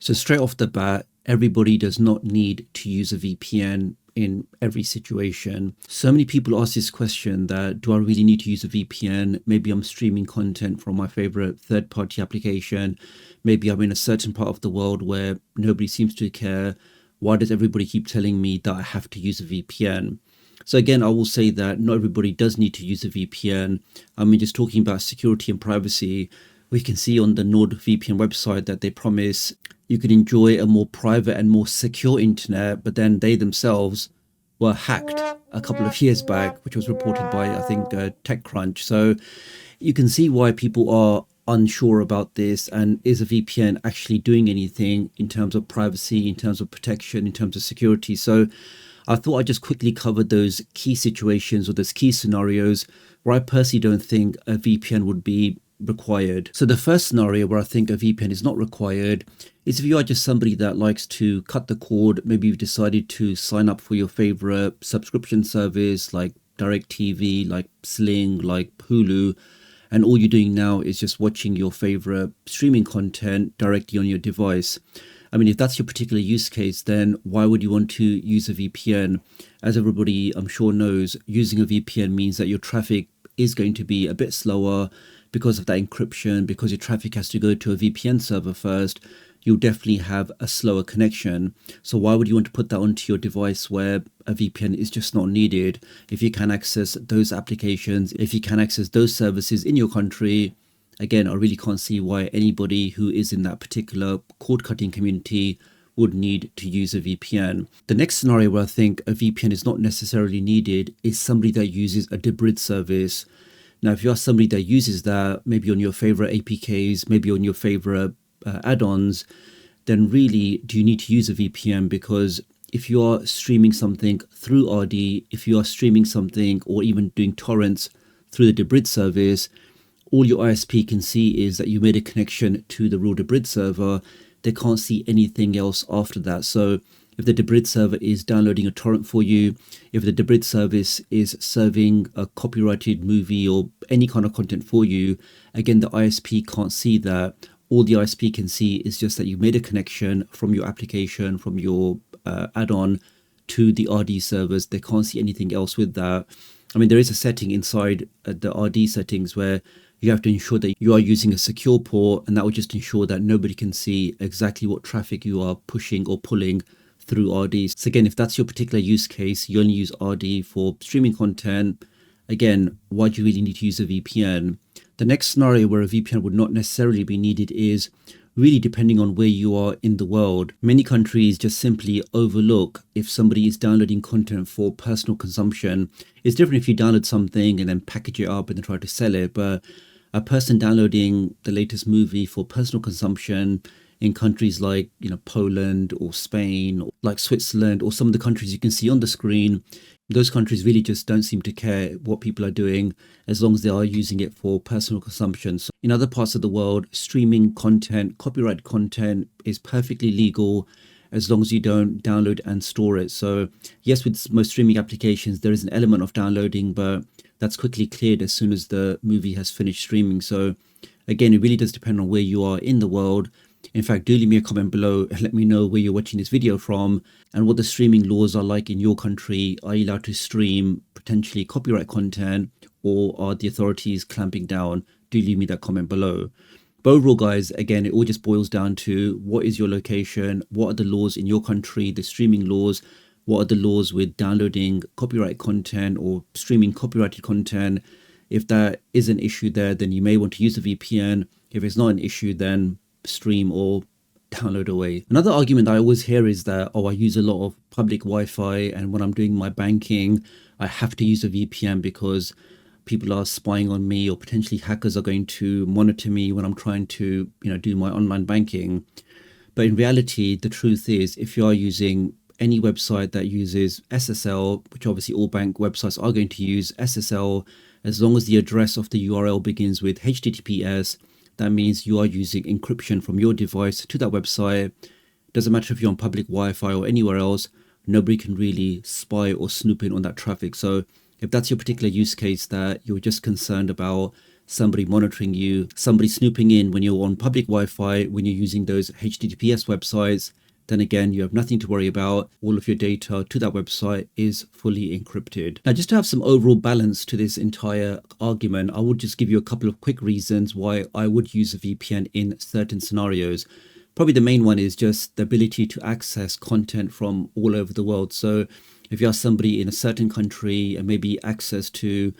So straight off the bat, everybody does not need to use a VPN in every situation. So many people ask this question that do I really need to use a VPN? Maybe I'm streaming content from my favorite third-party application. Maybe I'm in a certain part of the world where nobody seems to care. Why does everybody keep telling me that I have to use a VPN? So again, I will say that not everybody does need to use a VPN. I mean, just talking about security and privacy, we can see on the NordVPN website that they promise you can enjoy a more private and more secure internet, but then they themselves were hacked a couple of years back, which was reported by, I think, TechCrunch. So you can see why people are unsure about this, and is a VPN actually doing anything in terms of privacy, in terms of protection, in terms of security. So I thought I'd just quickly cover those key situations or those key scenarios where I personally don't think a VPN would be required. So the first scenario where I think a VPN is not required is if you are just somebody that likes to cut the cord. Maybe you've decided to sign up for your favorite subscription service like DirecTV, like Sling, like Hulu, and all you're doing now is just watching your favorite streaming content directly on your device. I mean, if that's your particular use case, then why would you want to use a VPN? As everybody I'm sure knows, using a VPN means that your traffic is going to be a bit slower because of that encryption, because your traffic has to go to a VPN server first. You'll definitely have a slower connection. So why would you want to put that onto your device where a VPN is just not needed? If you can access those applications, if you can access those services in your country, again, I really can't see why anybody who is in that particular cord cutting community would need to use a VPN. The next scenario where I think a VPN is not necessarily needed is somebody that uses a debrid service. Now, if you are somebody that uses that, maybe on your favorite APKs, maybe on your favorite add-ons, then really do you need to use a VPN? Because if you are streaming something through RD, if you are streaming something or even doing torrents through the debrid service, all your ISP can see is that you made a connection to the raw debrid server. They can't see anything else after that. So if the debrid server is downloading a torrent for you, if the debrid service is serving a copyrighted movie or any kind of content for you, again, the ISP can't see that. All the ISP can see is just that you made a connection from your application, from your add-on to the RD servers. They can't see anything else with that. I mean, there is a setting inside the RD settings where you have to ensure that you are using a secure port, and that will just ensure that nobody can see exactly what traffic you are pushing or pulling through RD. So again, if that's your particular use case, you only use RD for streaming content, again, why do you really need to use a VPN? The next scenario where a VPN would not necessarily be needed is really depending on where you are in the world. Many countries just simply overlook if somebody is downloading content for personal consumption. It's different if you download something and then package it up and then try to sell it, but a person downloading the latest movie for personal consumption in countries like, Poland or Spain, or like Switzerland, or some of the countries you can see on the screen, those countries really just don't seem to care what people are doing as long as they are using it for personal consumption. So in other parts of the world, streaming content, copyright content is perfectly legal as long as you don't download and store it. So yes, with most streaming applications, there is an element of downloading, but that's quickly cleared as soon as the movie has finished streaming. So again, it really does depend on where you are in the world. In fact, do leave me a comment below and let me know where you're watching this video from and what the streaming laws are like in your country. Are you allowed to stream potentially copyright content, or are the authorities clamping down? Do leave me that comment below. But overall, guys, again, it all just boils down to what is your location, what are the laws in your country, the streaming laws, what are the laws with downloading copyright content or streaming copyrighted content. If that is an issue there, then you may want to use a VPN. If it's not an issue, then stream or download away. Another argument I always hear is that, I use a lot of public Wi-Fi, and when I'm doing my banking, I have to use a VPN because people are spying on me, or potentially hackers are going to monitor me when I'm trying to, do my online banking. But in reality, the truth is, if you are using any website that uses SSL, which obviously all bank websites are going to use SSL, as long as the address of the URL begins with HTTPS, that means you are using encryption from your device to that website. Doesn't matter if you're on public Wi-Fi or anywhere else, nobody can really spy or snoop in on that traffic. So if that's your particular use case, that you're just concerned about somebody monitoring you, somebody snooping in when you're on public Wi-Fi, when you're using those HTTPS websites, then again, you have nothing to worry about. All of your data to that website is fully encrypted. Now, just to have some overall balance to this entire argument, I would just give you a couple of quick reasons why I would use a VPN in certain scenarios. Probably the main one is just the ability to access content from all over the world. So if you are somebody in a certain country and maybe access to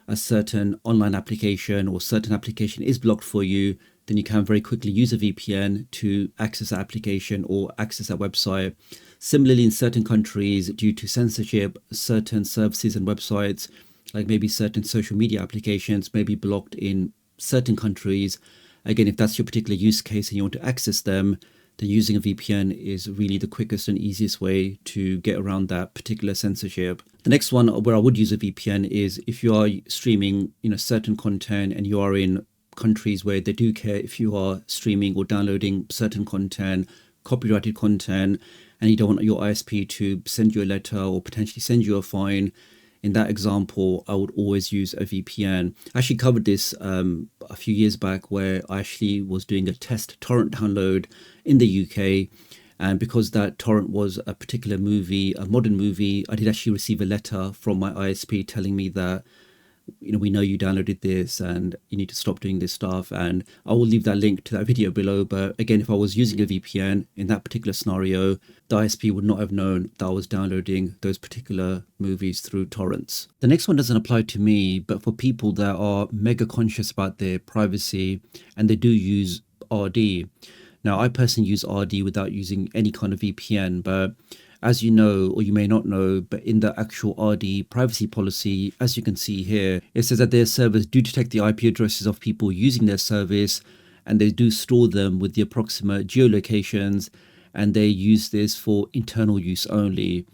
a certain online application or certain application is blocked for you, then you can very quickly use a VPN to access that application or access that website. Similarly, in certain countries, due to censorship, certain services and websites, like maybe certain social media applications, may be blocked in certain countries. Again, if that's your particular use case and you want to access them, then using a VPN is really the quickest and easiest way to get around that particular censorship. The next one where I would use a VPN is if you are streaming, certain content and you are in countries where they do care if you are streaming or downloading certain content, copyrighted content, and you don't want your ISP to send you a letter or potentially send you a fine. In that example, I would always use a VPN. I actually covered this a few years back where I actually was doing a test torrent download in the UK. And because that torrent was a particular movie, a modern movie, I did actually receive a letter from my ISP telling me that, we know you downloaded this and you need to stop doing this stuff. And I will leave that link to that video below. But again, if I was using a VPN in that particular scenario, the ISP would not have known that I was downloading those particular movies through torrents. The next one doesn't apply to me, but for people that are mega conscious about their privacy and they do use RD. Now, I personally use RD without using any kind of VPN, but as you know, or you may not know, but in the actual RD privacy policy, as you can see here, it says that their servers do detect the IP addresses of people using their service, and they do store them with the approximate geolocations, and they use this for internal use only.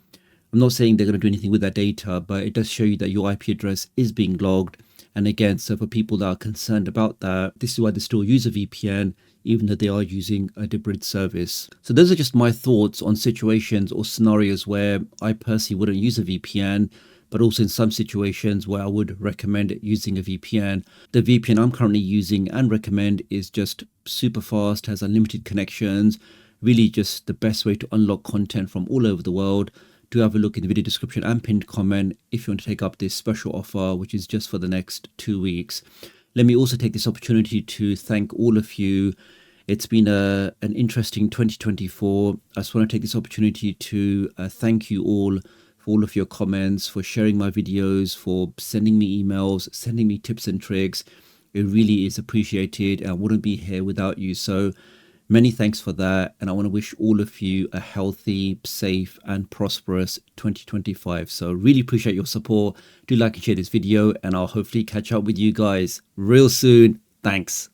I'm not saying they're going to do anything with that data, but it does show you that your IP address is being logged. And again, so for people that are concerned about that, this is why they still use a VPN, even though they are using a different service. So those are just my thoughts on situations or scenarios where I personally wouldn't use a VPN, but also in some situations where I would recommend using a VPN. The VPN I'm currently using and recommend is just super fast, has unlimited connections, really just the best way to unlock content from all over the world. Do have a look in the video description and pinned comment if you want to take up this special offer, which is just for the next 2 weeks. Let me also take this opportunity to thank all of you. It's been an interesting 2024. I just want to take this opportunity to thank you all for all of your comments, for sharing my videos, for sending me emails, sending me tips and tricks. It really is appreciated, and I wouldn't be here without you. So many thanks for that, and I want to wish all of you a healthy, safe, and prosperous 2025. So really appreciate your support. Do like and share this video, and I'll hopefully catch up with you guys real soon. Thanks.